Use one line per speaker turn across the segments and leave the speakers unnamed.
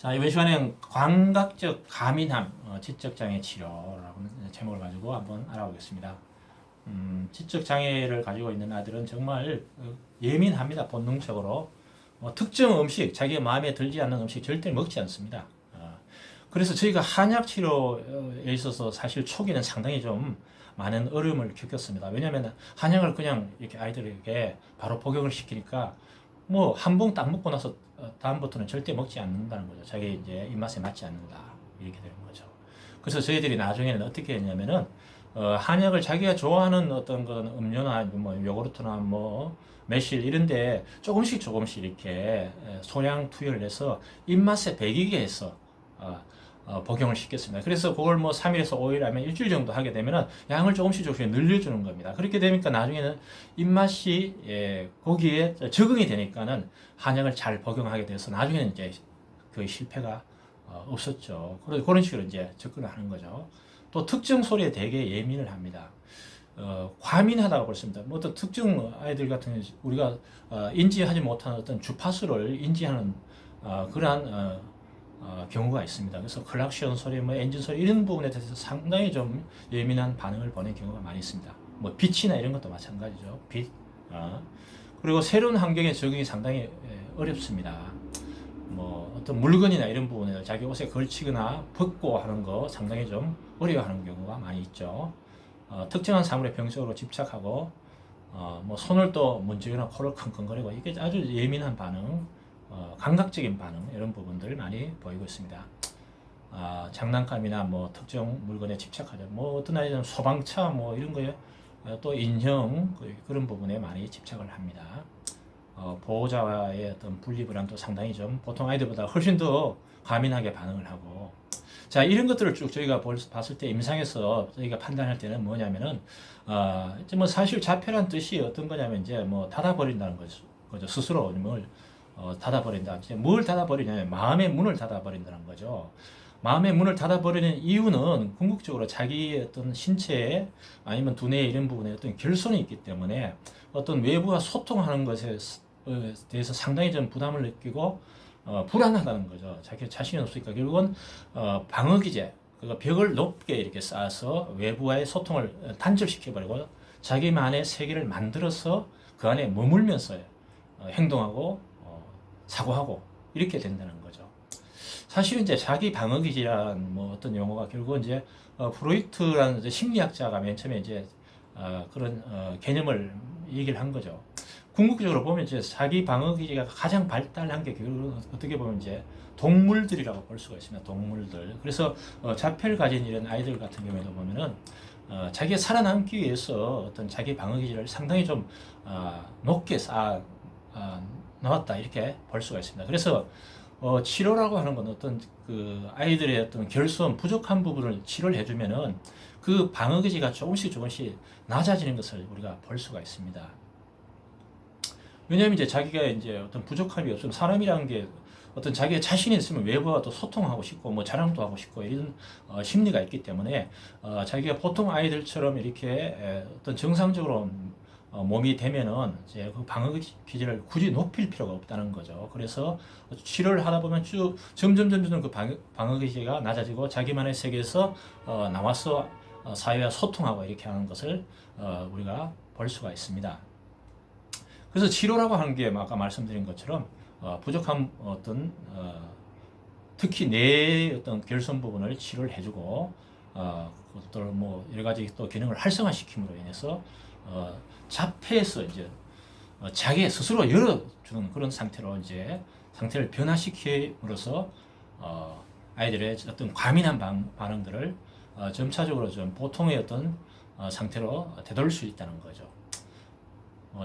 자, 이번 시간에는 광각적 가민함, 지적장애 치료라고 제목을 가지고 한번 알아보겠습니다. 지적장애를 가지고 있는 아들은 정말 예민합니다. 본능적으로. 특정 음식, 자기의 마음에 들지 않는 음식 절대 먹지 않습니다. 그래서 저희가 한약 치료에 있어서 사실 초기는 상당히 좀 많은 어려움을 겪었습니다. 왜냐하면 한약을 그냥 이렇게 아이들에게 바로 복용을 시키니까 뭐 한 봉 딱 먹고 나서 다음부터는 절대 먹지 않는다는 거죠. 자기 이제 입맛에 맞지 않는다 이렇게 되는 거죠. 그래서 저희들이 나중에는 어떻게 했냐면은 한약을 자기가 좋아하는 어떤 그런 음료나 뭐 요구르트나 뭐 매실 이런데 조금씩 이렇게 소량 투여를 해서 입맛에 배기게 해서 복용을 시켰습니다. 그래서 그걸 뭐 3일에서 5일 하면 일주일 정도 하게 되면은 양을 조금씩 늘려주는 겁니다. 그렇게 되니까 나중에는 입맛이 거기에 적응이 되니까는 한약을 잘 복용하게 돼서 나중에는 이제 그 실패가 없었죠. 그런 식으로 이제 접근을 하는 거죠. 또 특정 소리에 되게 예민을 합니다. 과민하다고 볼 수 있습니다. 뭐 어떤 특정 아이들 같은 경우 우리가 인지하지 못하는 어떤 주파수를 인지하는 그러한 경우가 있습니다. 그래서 클락션 소리, 뭐 엔진 소리 이런 부분에 대해서 상당히 좀 예민한 반응을 보이는 경우가 많이 있습니다. 뭐 빛이나 이런 것도 마찬가지죠. 빛. 그리고 새로운 환경에 적응이 상당히 어렵습니다. 뭐 어떤 물건이나 이런 부분에 자기 옷에 걸치거나 벗고 하는 거 상당히 좀 어려워하는 경우가 많이 있죠. 특정한 사물에 병적으로 집착하고 뭐 손을 또 문지르거나 코를 킁킁거리고 이게 아주 예민한 반응. 감각적인 반응 이런 부분들 많이 보이고 있습니다. 장난감이나 뭐 특정 물건에 집착하죠. 뭐 어떤 아이들은 소방차 뭐 이런 거에 또 인형 그런 부분에 많이 집착을 합니다. 보호자와의 어떤 분리불안도 상당히 좀 보통 아이들보다 훨씬 더 과민하게 반응을 하고 자 이런 것들을 쭉 저희가 봤을 때 임상에서 저희가 판단할 때는 뭐냐면은 이제 뭐 사실 자폐란 뜻이 어떤 거냐면 이제 뭐 닫아버린다는 거죠. 스스로 뭘 닫아버린다. 이제 뭘 닫아버리냐면 마음의 문을 닫아버린다는 거죠. 마음의 문을 닫아버리는 이유는 궁극적으로 자기의 어떤 신체에 아니면 두뇌 이런 부분에 어떤 결손이 있기 때문에 어떤 외부와 소통하는 것에 대해서 상당히 좀 부담을 느끼고 불안하다는 거죠. 자기 자신이 없으니까 결국은 방어기제, 그 벽을 높게 이렇게 쌓아서 외부와의 소통을 단절시켜버리고 자기만의 세계를 만들어서 그 안에 머물면서 행동하고 사고하고 이렇게 된다는 거죠. 사실은 이제 자기 방어 기제란 뭐 어떤 용어가 결국은 이제 프로이트라는 이제 심리학자가 맨 처음에 이제 그런 개념을 얘기를 한 거죠. 궁극적으로 보면 이제 자기 방어 기제가 가장 발달한 게 결국은 어떻게 보면 이제 동물들이라고 볼 수가 있습니다. 동물들. 그래서 자폐를 가진 이런 아이들 같은 경우에도 보면은 자기가 살아남기 위해서 어떤 자기 방어 기제를 상당히 좀 높게 쌓아 나왔다 이렇게 볼 수가 있습니다. 그래서 치료라고 하는 건 어떤 그 아이들의 어떤 결손 부족한 부분을 치료를 해주면은 그 방어 기제가 조금씩 낮아지는 것을 우리가 볼 수가 있습니다. 왜냐하면 이제 자기가 이제 어떤 부족함이 없으면 사람이라는 게 어떤 자기가 자신이 있으면 외부와 또 소통하고 싶고 뭐 자랑도 하고 싶고 이런 심리가 있기 때문에 자기가 보통 아이들처럼 이렇게 어떤 정상적으로 몸이 되면은 이제 그 방어 기제를 굳이 높일 필요가 없다는 거죠. 그래서 치료를 하다 보면 쭉 점점 그 방어 기제가 낮아지고 자기만의 세계에서 나와서 사회와 소통하고 이렇게 하는 것을 우리가 볼 수가 있습니다. 그래서 치료라고 하는 게 아까 말씀드린 것처럼 부족한 어떤 특히 뇌의 어떤 결손 부분을 치료를 해주고 또 뭐 여러 가지 또 기능을 활성화시킴으로 인해서 자폐에서 이제 자기 스스로 열어주는 그런 상태로 이제 상태를 변화시킴으로써 아이들의 어떤 과민한 반응들을 점차적으로 좀 보통의 어떤 상태로 되돌릴 수 있다는 거죠.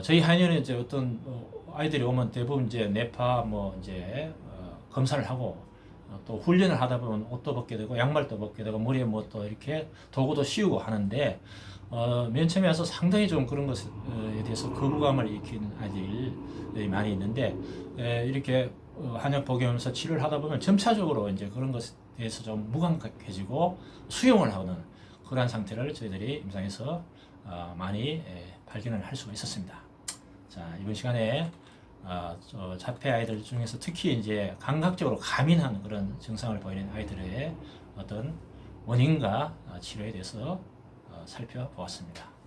저희 한의원에 이제 어떤 아이들이 오면 대부분 이제 뇌파 뭐 이제 검사를 하고 또 훈련을 하다 보면 옷도 벗게 되고 양말도 벗게 되고 머리에 뭐 또 이렇게 도구도 씌우고 하는데 맨 처음에 와서 상당히 좀 그런 것에 대해서 거부감을 일으키는 아이들이 많이 있는데 이렇게 한약 복용하면서 치료를 하다 보면 점차적으로 이제 그런 것에 대해서 좀 무감각해지고 수용을 하는 그러한 상태를 저희들이 임상에서 많이 발견을 할 수가 있었습니다. 자, 이번 시간에 자폐 아이들 중에서 특히 이제 감각적으로 가민하는 그런 증상을 보이는 아이들의 어떤 원인과 치료에 대해서 살펴보았습니다.